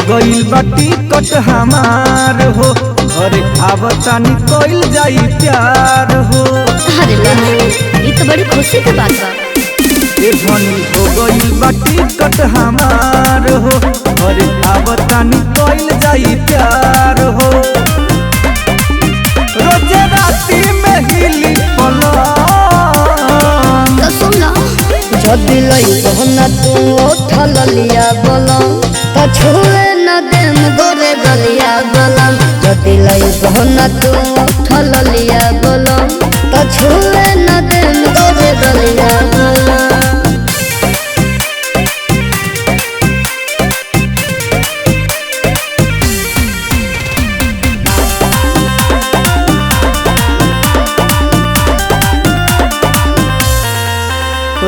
गइल बाटी कट हमार हो घरे आवतानी कइल जाई प्यार हो। अरे वाह, ये तो बड़ी खुशी की बात बा। ए धनी हो गइल बाटी कट हमार हो घरे आवतानी कइल जाई प्यार हो। रोज राती में हिली पलंग तो सुन लो, जदि लइबो न तू उठल लिया बलम त छुए न देम गोरे गलिया बलम। जदि लइबो न तू उठल लिया बलम त छुए न देम गोरे गलिया बलम।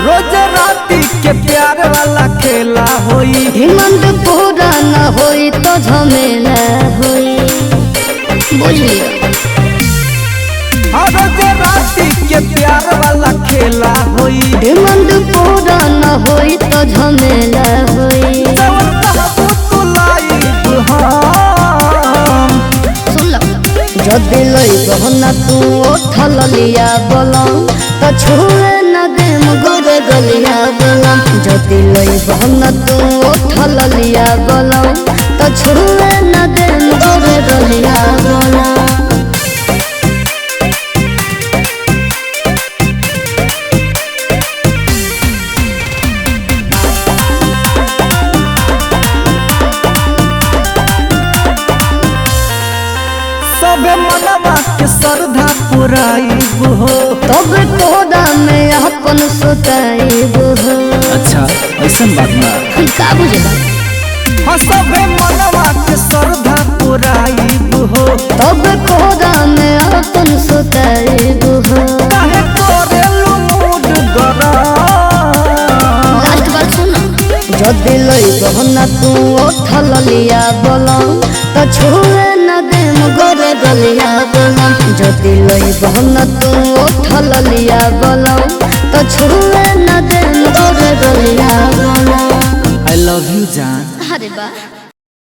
रोज राती के प्यार वाला खेला होई हिमंत पूरा न होई तो झमेला होई, बुझ लियो। हर रोज राती के प्यार वाला खेला होई हिमंत पूरा न होई तो झमेला होई। जवन कहबू तू लाइब हम। सुन लो, जदि लइबो न तू उठल लिया बलम त छुए न देम गोरे गलिया बलम। जदि लइबो न तू उठल लिया बलम त छुए न देम गोरे गलिया बलम। सबे मनवा के श्रद्धा पुराइब हो। तब तोरा में अपन सुताइब हो। अच्छा ऐसन बात ना। का बुझला? हाँ सबे मनवा के श्रद्धा पुराइब हो। तब तोरा में अपन सुताइब हो। काहे करेलू मूड गरम। लास्ट बात सुन, जदि लइबो न तू उठल लिया बलम त छुए न देम गोरे गलिया बलम। जदि लइबो न तू उठल लिया बलम त छुए न देम गोरे गलिया बलम। I love you जान। अरे वाह।